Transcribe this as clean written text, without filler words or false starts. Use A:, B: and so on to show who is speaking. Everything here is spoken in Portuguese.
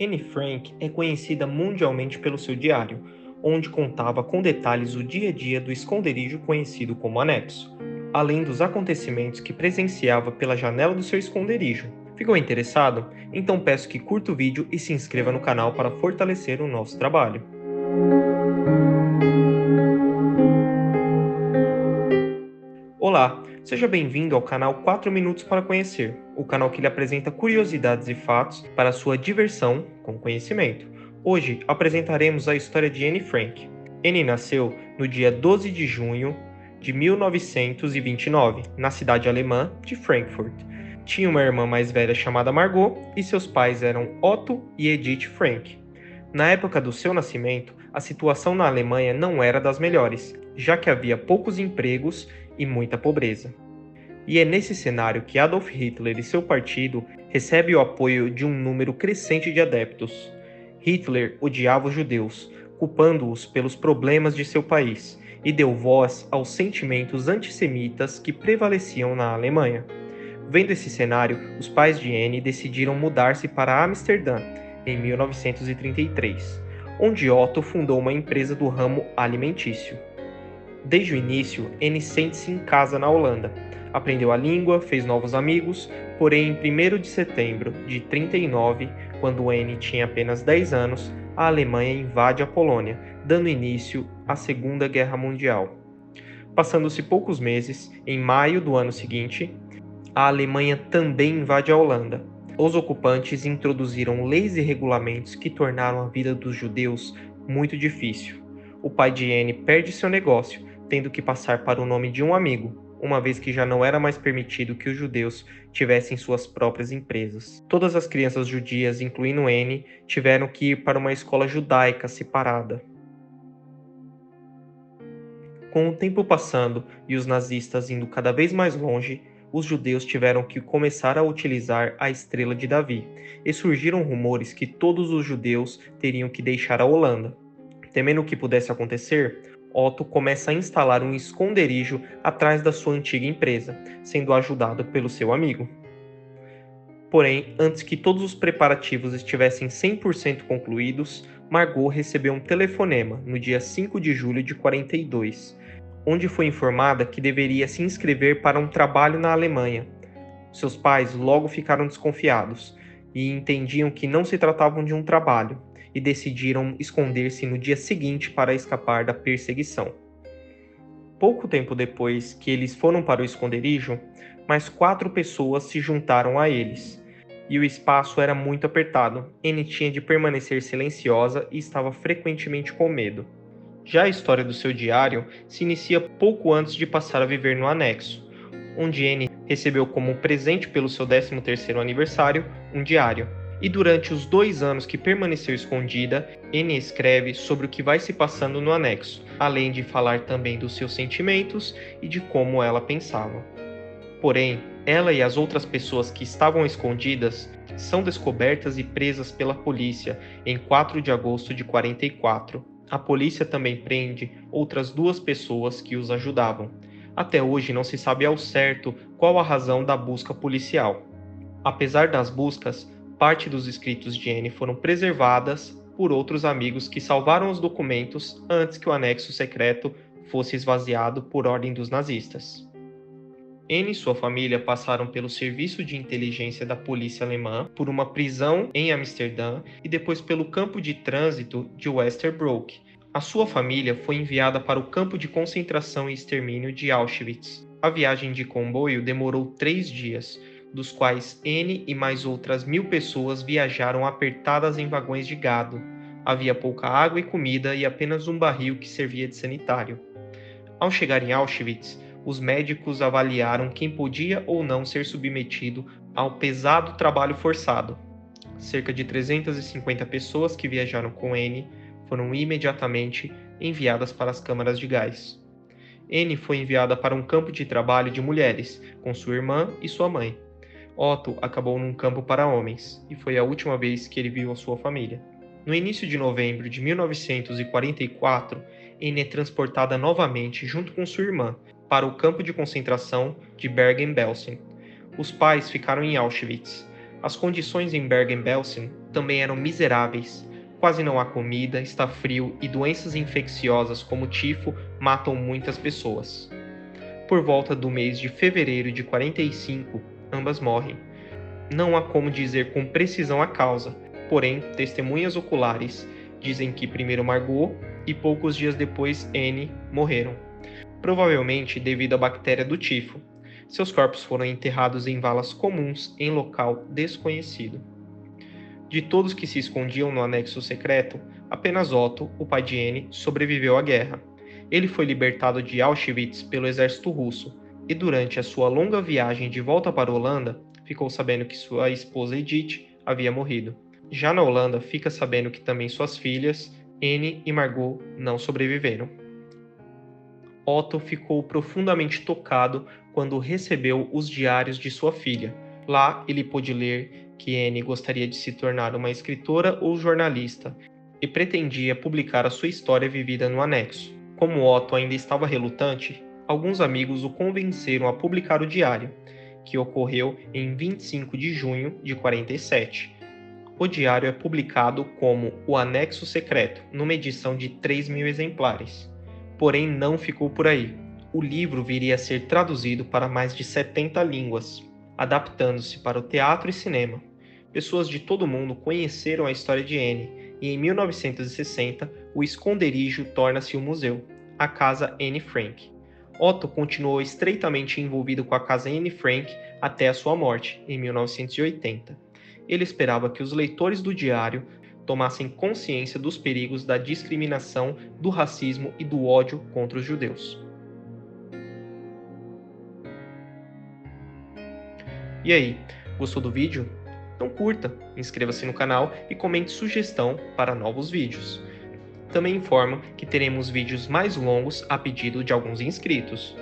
A: Anne Frank é conhecida mundialmente pelo seu diário, onde contava com detalhes o dia a dia do esconderijo conhecido como Anexo, além dos acontecimentos que presenciava pela janela do seu esconderijo. Ficou interessado? Então peço que curta o vídeo e se inscreva no canal para fortalecer o nosso trabalho. Olá, seja bem-vindo ao canal 4 Minutos para Conhecer, o canal que lhe apresenta curiosidades e fatos para sua diversão com conhecimento. Hoje apresentaremos a história de Anne Frank. Anne nasceu no dia 12 de junho de 1929, na cidade alemã de Frankfurt. Tinha uma irmã mais velha chamada Margot e seus pais eram Otto e Edith Frank. Na época do seu nascimento, a situação na Alemanha não era das melhores, já que havia poucos empregos e muita pobreza. E é nesse cenário que Adolf Hitler e seu partido recebem o apoio de um número crescente de adeptos. Hitler odiava os judeus, culpando-os pelos problemas de seu país, e deu voz aos sentimentos antissemitas que prevaleciam na Alemanha. Vendo esse cenário, os pais de Anne decidiram mudar-se para Amsterdã em 1933, onde Otto fundou uma empresa do ramo alimentício. Desde o início, Anne sente-se em casa na Holanda. Aprendeu a língua, fez novos amigos, porém em 1º de setembro de 39, quando Anne tinha apenas 10 anos, a Alemanha invade a Polônia, dando início à Segunda Guerra Mundial. Passando-se poucos meses, em maio do ano seguinte, a Alemanha também invade a Holanda. Os ocupantes introduziram leis e regulamentos que tornaram a vida dos judeus muito difícil. O pai de Anne perde seu negócio, tendo que passar para o nome de um amigo, uma vez que já não era mais permitido que os judeus tivessem suas próprias empresas. Todas as crianças judias, incluindo Anne, tiveram que ir para uma escola judaica separada. Com o tempo passando e os nazistas indo cada vez mais longe, os judeus tiveram que começar a utilizar a Estrela de Davi, e surgiram rumores que todos os judeus teriam que deixar a Holanda. Temendo que pudesse acontecer, Otto começa a instalar um esconderijo atrás da sua antiga empresa, sendo ajudado pelo seu amigo. Porém, antes que todos os preparativos estivessem 100% concluídos, Margot recebeu um telefonema no dia 5 de julho de 42, onde foi informada que deveria se inscrever para um trabalho na Alemanha. Seus pais logo ficaram desconfiados e entendiam que não se tratavam de um trabalho, e decidiram esconder-se no dia seguinte para escapar da perseguição. Pouco tempo depois que eles foram para o esconderijo, mais 4 pessoas se juntaram a eles, e o espaço era muito apertado. Anne tinha de permanecer silenciosa e estava frequentemente com medo. Já a história do seu diário se inicia pouco antes de passar a viver no anexo, onde Anne recebeu como presente pelo seu 13º aniversário um diário. E durante os 2 anos que permaneceu escondida, Anne escreve sobre o que vai se passando no anexo, além de falar também dos seus sentimentos e de como ela pensava. Porém, ela e as outras pessoas que estavam escondidas são descobertas e presas pela polícia em 4 de agosto de 44. A polícia também prende outras 2 pessoas que os ajudavam. Até hoje não se sabe ao certo qual a razão da busca policial. Apesar das buscas, parte dos escritos de Anne foram preservadas por outros amigos que salvaram os documentos antes que o anexo secreto fosse esvaziado por ordem dos nazistas. Anne e sua família passaram pelo serviço de inteligência da polícia alemã, por uma prisão em Amsterdã e depois pelo campo de trânsito de Westerbroek. A sua família foi enviada para o campo de concentração e extermínio de Auschwitz. A viagem de comboio demorou 3 dias, dos quais Anne e mais outras 1.000 pessoas viajaram apertadas em vagões de gado. Havia pouca água e comida e apenas um barril que servia de sanitário. Ao chegar em Auschwitz, os médicos avaliaram quem podia ou não ser submetido ao pesado trabalho forçado. Cerca de 350 pessoas que viajaram com Anne foram imediatamente enviadas para as câmaras de gás. Anne foi enviada para um campo de trabalho de mulheres, com sua irmã e sua mãe. Otto acabou num campo para homens, e foi a última vez que ele viu a sua família. No início de novembro de 1944, Anne é transportada novamente junto com sua irmã para o campo de concentração de Bergen-Belsen. Os pais ficaram em Auschwitz. As condições em Bergen-Belsen também eram miseráveis. Quase não há comida, está frio e doenças infecciosas como tifo matam muitas pessoas. Por volta do mês de fevereiro de 45, ambas morrem. Não há como dizer com precisão a causa, porém, testemunhas oculares dizem que primeiro Margot e poucos dias depois Anne morreram, provavelmente devido à bactéria do tifo. Seus corpos foram enterrados em valas comuns em local desconhecido. De todos que se escondiam no anexo secreto, apenas Otto, o pai de Anne, sobreviveu à guerra. Ele foi libertado de Auschwitz pelo exército russo e, durante a sua longa viagem de volta para a Holanda, ficou sabendo que sua esposa Edith havia morrido. Já na Holanda, fica sabendo que também suas filhas, Anne e Margot, não sobreviveram. Otto ficou profundamente tocado quando recebeu os diários de sua filha. Lá, ele pôde ler que Anne gostaria de se tornar uma escritora ou jornalista e pretendia publicar a sua história vivida no anexo. Como Otto ainda estava relutante, alguns amigos o convenceram a publicar o diário, que ocorreu em 25 de junho de 47. O diário é publicado como O Anexo Secreto, numa edição de 3.000 exemplares. Porém, não ficou por aí. O livro viria a ser traduzido para mais de 70 línguas, adaptando-se para o teatro e cinema. Pessoas de todo o mundo conheceram a história de Anne, e em 1960 o esconderijo torna-se um museu, a Casa Anne Frank. Otto continuou estreitamente envolvido com a Casa Anne Frank até a sua morte, em 1980. Ele esperava que os leitores do diário tomassem consciência dos perigos da discriminação, do racismo e do ódio contra os judeus. E aí, gostou do vídeo? Então curta, inscreva-se no canal e comente sugestão para novos vídeos. Também informo que teremos vídeos mais longos a pedido de alguns inscritos.